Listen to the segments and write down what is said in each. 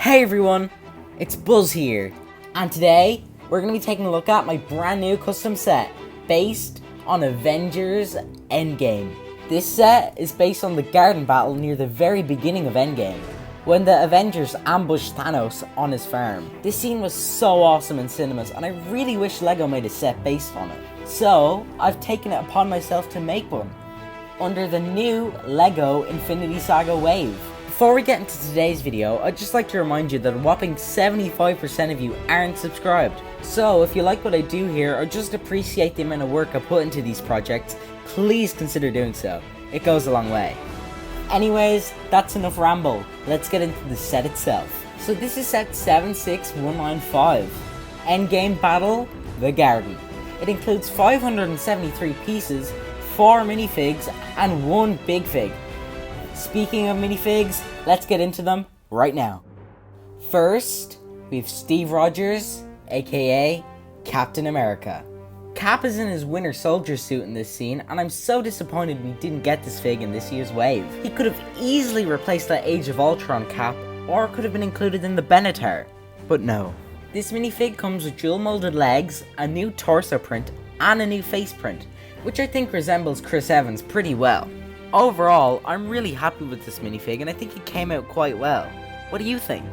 Hey everyone, it's Buzz here, and today we're going to be taking a look at my brand new custom set based on Avengers Endgame. This set is based on the garden battle near the very beginning of Endgame, when the Avengers ambushed Thanos on his farm. This scene was so awesome in cinemas, and I really wish LEGO made a set based on it. So, I've taken it upon myself to make one, under the new LEGO Infinity Saga Wave. Before we get into today's video, I'd just like to remind you that a whopping 75% of you aren't subscribed. So if you like what I do here, or just appreciate the amount of work I put into these projects, please consider doing so. It goes a long way. Anyways, that's enough ramble. Let's get into the set itself. So this is set 76195. Endgame Battle, The Garden. It includes 573 pieces, 4 minifigs, and 1 big fig. Speaking of minifigs, let's get into them right now. First, we have Steve Rogers, aka Captain America. Cap is in his Winter Soldier suit in this scene, and I'm so disappointed we didn't get this fig in this year's wave. He could have easily replaced that Age of Ultron Cap, or could have been included in the Benatar, but no. This minifig comes with dual molded legs, a new torso print, and a new face print, which I think resembles Chris Evans pretty well. Overall, I'm really happy with this minifig, and I think it came out quite well. What do you think?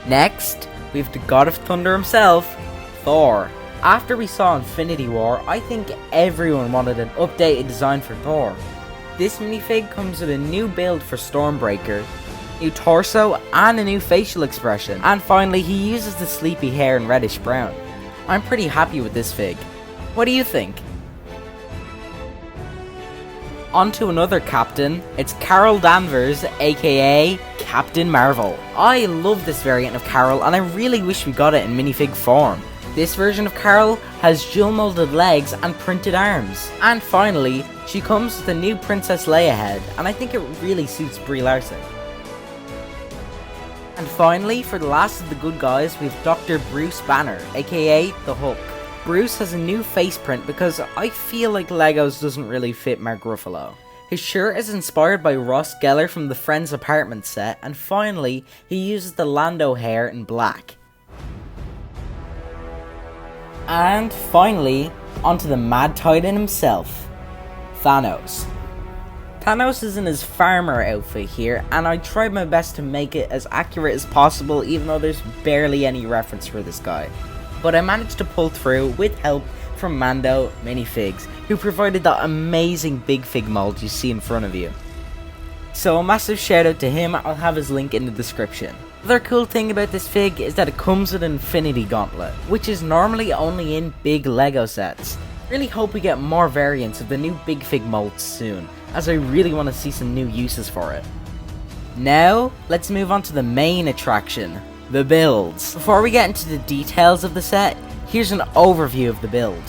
Next, we have the God of Thunder himself, Thor. After we saw Infinity War, I think everyone wanted an updated design for Thor. This minifig comes with a new build for Stormbreaker, new torso, and a new facial expression. And finally, he uses the sleepy hair in reddish brown. I'm pretty happy with this fig. What do you think? On to another captain, it's Carol Danvers, aka Captain Marvel. I love this variant of Carol, and I really wish we got it in minifig form. This version of Carol has dual molded legs and printed arms. And finally, she comes with a new Princess Leia head, and I think it really suits Brie Larson. And finally, for the last of the good guys, we have Dr. Bruce Banner, aka the Hulk. Bruce has a new face print because I feel like Legos doesn't really fit Mark Ruffalo. His shirt is inspired by Ross Geller from the Friends Apartment set, and finally, he uses the Lando hair in black. And finally, onto the Mad Titan himself, Thanos. Thanos is in his farmer outfit here, and I tried my best to make it as accurate as possible, even though there's barely any reference for this guy. But I managed to pull through with help from Mando Minifigs, who provided that amazing big fig mold you see in front of you. So a massive shout out to him. I'll have his link in the description. Another cool thing about this fig is that it comes with an Infinity Gauntlet, which is normally only in big LEGO sets. Really hope we get more variants of the new big fig molds soon, as I really want to see some new uses for it. Now, let's move on to the main attraction, the builds. Before we get into the details of the set, here's an overview of the build.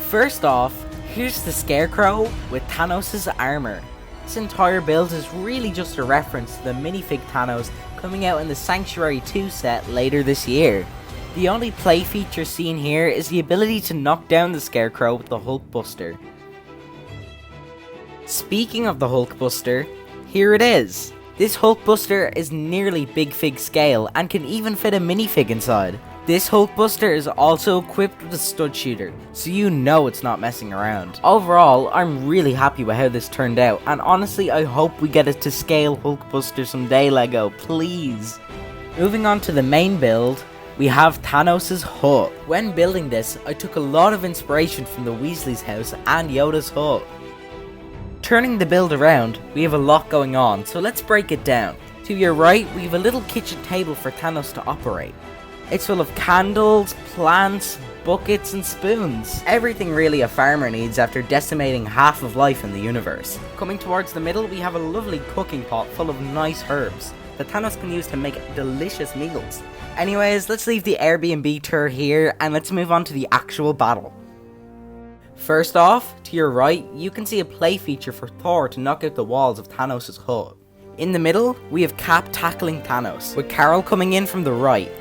First off, here's the Scarecrow with Thanos' armor. This entire build is really just a reference to the minifig Thanos coming out in the Sanctuary 2 set later this year. The only play feature seen here is the ability to knock down the Scarecrow with the Hulkbuster. Speaking of the Hulkbuster, here it is. This Hulkbuster is nearly big fig scale and can even fit a minifig inside. This Hulkbuster is also equipped with a stud shooter, so you know it's not messing around. Overall, I'm really happy with how this turned out, and honestly I hope we get it to scale Hulkbuster someday, LEGO, please. Moving on to the main build, we have Thanos' hut. When building this, I took a lot of inspiration from the Weasley's house and Yoda's hut. Turning the build around, we have a lot going on, so let's break it down. To your right, we have a little kitchen table for Thanos to operate. It's full of candles, plants, buckets, and spoons. Everything really a farmer needs after decimating half of life in the universe. Coming towards the middle, we have a lovely cooking pot full of nice herbs that Thanos can use to make delicious meals. Anyways, let's leave the Airbnb tour here, and let's move on to the actual battle. First off, to your right, you can see a play feature for Thor to knock out the walls of Thanos' hut. In the middle, we have Cap tackling Thanos, with Carol coming in from the right.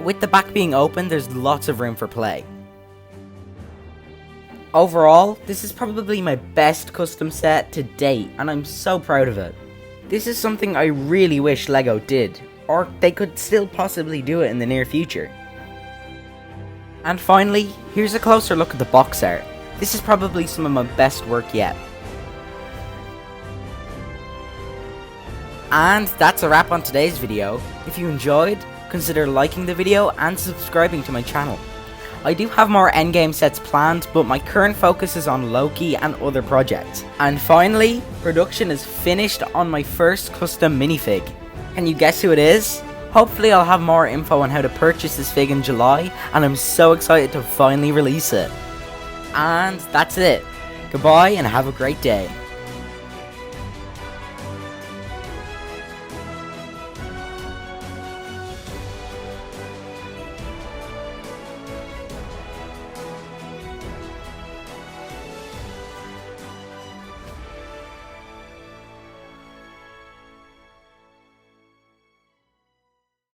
With the back being open, there's lots of room for play. Overall, this is probably my best custom set to date, and I'm so proud of it. This is something I really wish LEGO did, or they could still possibly do it in the near future. And finally, here's a closer look at the box art. This is probably some of my best work yet. And that's a wrap on today's video. If you enjoyed, consider liking the video and subscribing to my channel. I do have more Endgame sets planned, but my current focus is on Loki and other projects. And finally, production is finished on my first custom minifig. Can you guess who it is? Hopefully I'll have more info on how to purchase this fig in July, and I'm so excited to finally release it. And that's it. Goodbye and have a great day.